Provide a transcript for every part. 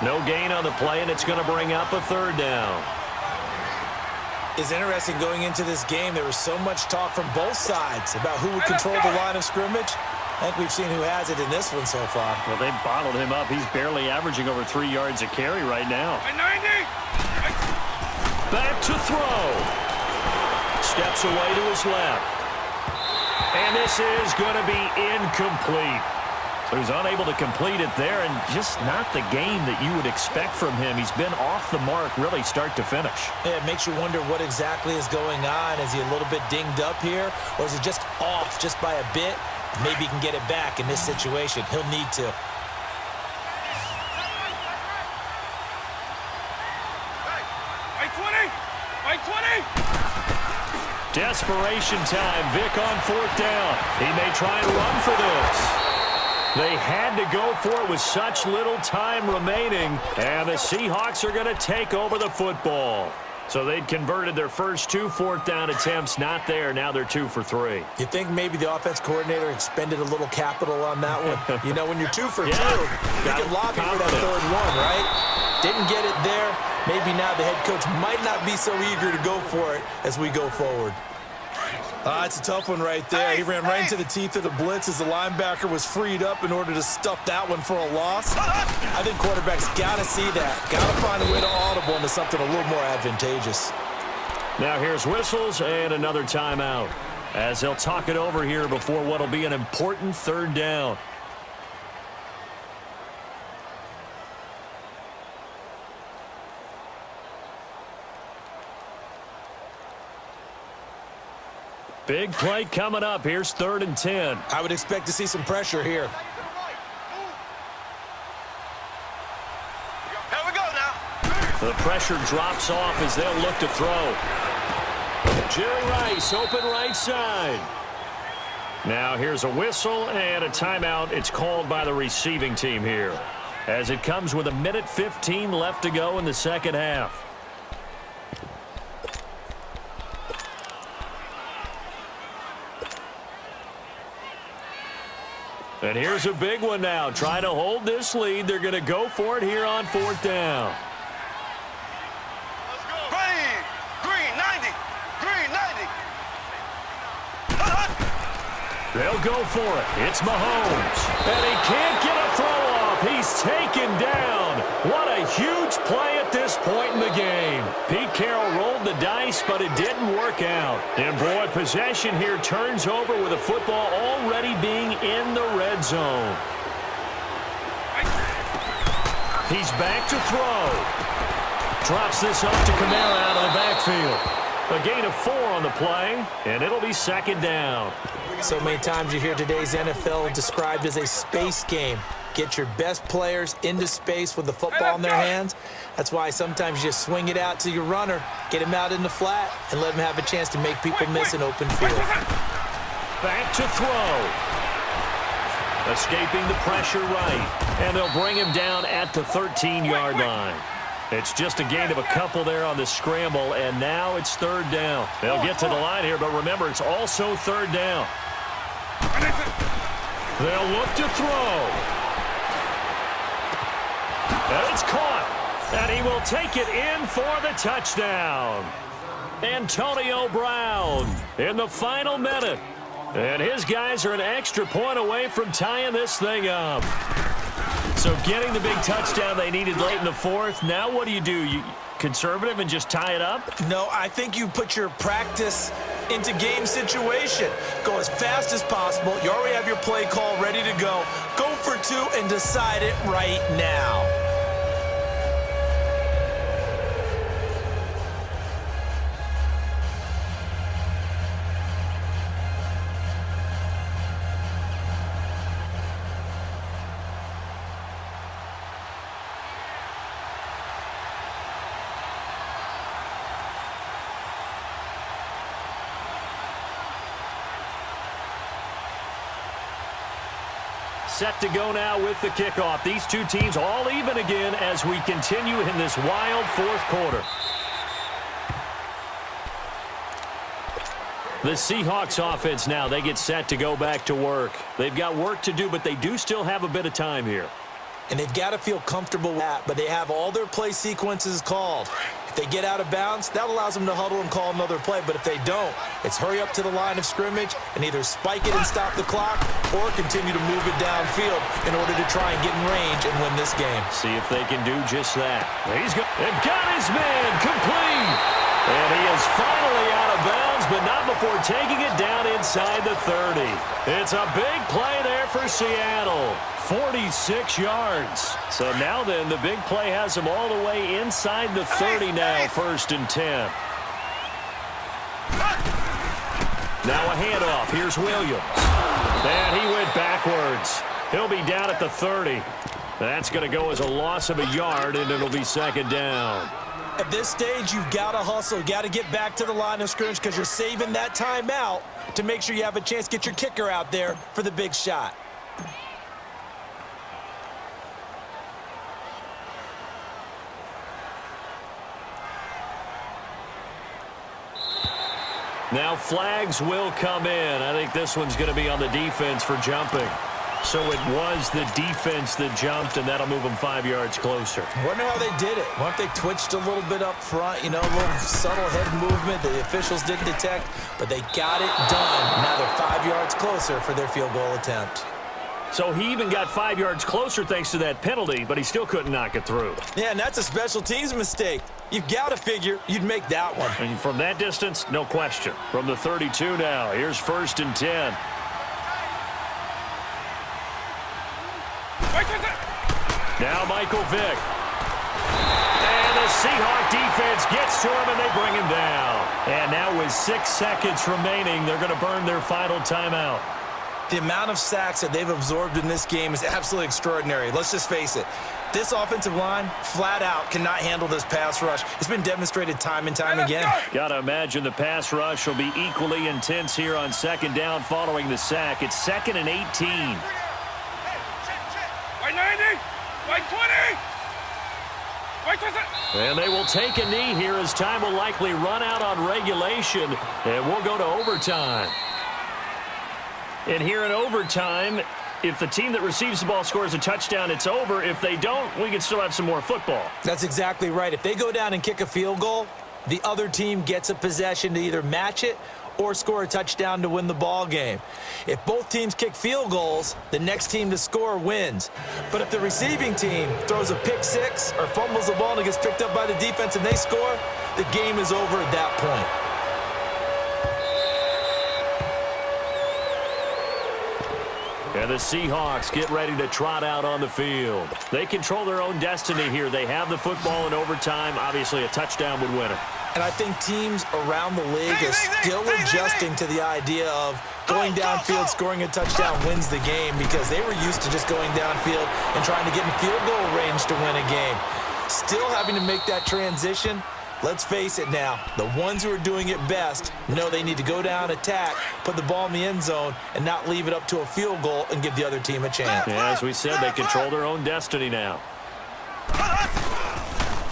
No gain on the play, and it's going to bring up a third down. It's interesting going into this game. There was so much talk from both sides about who would control the line of scrimmage. I think we've seen who has it in this one so far. Well, they've bottled him up. He's barely averaging over 3 yards a carry right now. 90. Back to throw. Steps away to his left. And this is going to be incomplete. So he's unable to complete it there, and just not the game that you would expect from him. He's been off the mark really start to finish. Yeah, it makes you wonder what exactly is going on. Is he a little bit dinged up here, or is it just off just by a bit? Maybe he can get it back in this situation. He'll need to. Hey, 20. Desperation time. Vic on fourth down. He may try and run for this. They had to go for it with such little time remaining, and the Seahawks are going to take over the football. So they'd converted their first 2 fourth-down attempts, not there. Now they're 2 for 3. You think maybe the offense coordinator expended a little capital on that one? You know, when you're 2 for 2, you can lobby for that third one, right? Didn't get it there. Maybe now the head coach might not be so eager to go for it as we go forward. It's a tough one right there. He ran right into the teeth of the blitz as the linebacker was freed up in order to stuff that one for a loss. I think quarterbacks got to see that. Got to find a way to audible into something a little more advantageous. Now here's whistles and another timeout as they'll talk it over here before what will be an important third down. Big play coming up. Here's 3rd and 10. I would expect to see some pressure here. Here we go now. The pressure drops off as they'll look to throw. Jerry Rice, open right side. Now here's a whistle and a timeout. It's called by the receiving team here, as it comes with 1:15 left to go in the second half. And here's a big one now. Trying to hold this lead. They're going to go for it here on 4th down. Let's go. Green 90. They'll go for it. It's Mahomes. And he can't get a throw off. He's taken down. What a huge play at this point in the game. Pete Carroll rolled the dice, but it didn't work out. And boy, possession here turns over with the football already being in the red zone. He's back to throw. Drops this off to Kamara out of the backfield. A gain of 4 on the play, and it'll be 2nd down. So many times you hear today's NFL described as a space game. Get your best players into space with the football in their hands. That's why sometimes you just swing it out to your runner, get him out in the flat, and let him have a chance to make people miss an open field. Back to throw. Escaping the pressure right, and they'll bring him down at the 13-yard line. It's just a gain of a couple there on the scramble, and now it's 3rd down. They'll get to the line here, but remember, it's also 3rd down. They'll look to throw. And it's caught, and he will take it in for the touchdown. Antonio Brown in the final minute. And his guys are an extra point away from tying this thing up. So getting the big touchdown they needed late in the 4th. Now what do? You conservative and just tie it up? No, I think you put your practice into game situation. Go as fast as possible. You already have your play call ready to go. Go for 2 and decide it right now. Set to go now with the kickoff. These two teams all even again as we continue in this wild 4th quarter. The Seahawks offense now, they get set to go back to work. They've got work to do, but they do still have a bit of time here. And they've got to feel comfortable with that, but they have all their play sequences called. If they get out of bounds, that allows them to huddle and call another play. But if they don't, it's hurry up to the line of scrimmage and either spike it and stop the clock or continue to move it downfield in order to try and get in range and win this game. See if they can do just that. He's got his man complete. And he is finally out of bounds, but not before taking it down inside the 30. It's a big play there for Seattle. 46 yards. So now then, the big play has him all the way inside the 30 now, 1st and 10. Now a handoff. Here's Williams. And he went backwards. He'll be down at the 30. That's going to go as a loss of a yard, and it'll be 2nd down. At this stage, you've got to hustle. You've got to get back to the line of scrimmage because you're saving that timeout to make sure you have a chance to get your kicker out there for the big shot. Now flags will come in. I think this one's going to be on the defense for jumping. So it was the defense that jumped, and that'll move them 5 yards closer. I wonder how they did it. What if they twitched a little bit up front, a little subtle head movement that the officials didn't detect, but they got it done. Now they're 5 yards closer for their field goal attempt. So he even got 5 yards closer thanks to that penalty, but he still couldn't knock it through. Yeah, and that's a special teams mistake. You've got to figure you'd make that one. And from that distance, no question. From the 32 now, here's 1st and 10. Now Michael Vick. And the Seahawk defense gets to him, and they bring him down. And now with 6 seconds remaining, they're going to burn their final timeout. The amount of sacks that they've absorbed in this game is absolutely extraordinary. Let's just face it. This offensive line, flat out, cannot handle this pass rush. It's been demonstrated time and time again. Got to imagine the pass rush will be equally intense here on 2nd down following the sack. It's 2nd and 18. White 90, white 20, white 20. And they will take a knee here as time will likely run out on regulation, and we'll go to overtime. And here in overtime, if the team that receives the ball scores a touchdown, it's over. If they don't, we can still have some more football. That's exactly right. If they go down and kick a field goal, the other team gets a possession to either match it or score a touchdown to win the ball game. If both teams kick field goals, the next team to score wins. But if the receiving team throws a pick six or fumbles the ball and it gets picked up by the defense and they score, the game is over at that point. And the Seahawks get ready to trot out on the field. They control their own destiny here. They have the football in overtime. Obviously, a touchdown would win it. And I think teams around the league are still adjusting to the idea of going downfield, scoring a touchdown wins the game because they were used to just going downfield and trying to get in field goal range to win a game. Still having to make that transition. Let's face it now, the ones who are doing it best know they need to go down, attack, put the ball in the end zone, and not leave it up to a field goal and give the other team a chance. Yeah, as we said, they control their own destiny now.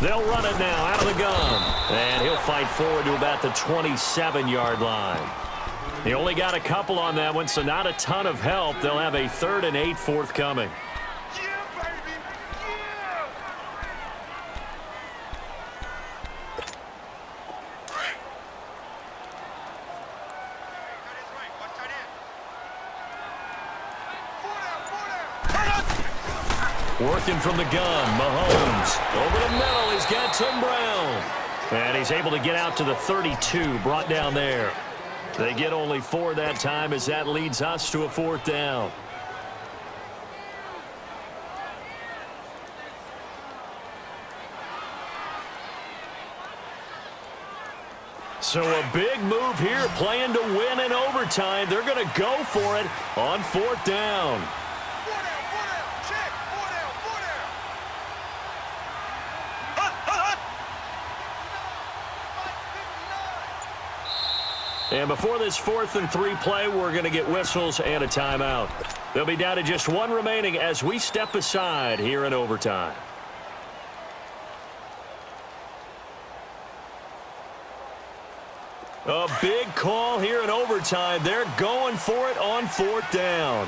They'll run it now out of the gun. And he'll fight forward to about the 27-yard line. He only got a couple on that one, so not a ton of help. They'll have a 3rd and 8 forthcoming. Working from the gun, Mahomes. Over the middle, he's got Tim Brown. And he's able to get out to the 32, brought down there. They get only 4 that time as that leads us to a 4th down. So a big move here, playing to win in overtime. They're going to go for it on 4th down. And before this 4th and 3 play, we're going to get whistles and a timeout. They'll be down to just 1 remaining as we step aside here in overtime. A big call here in overtime. They're going for it on 4th down.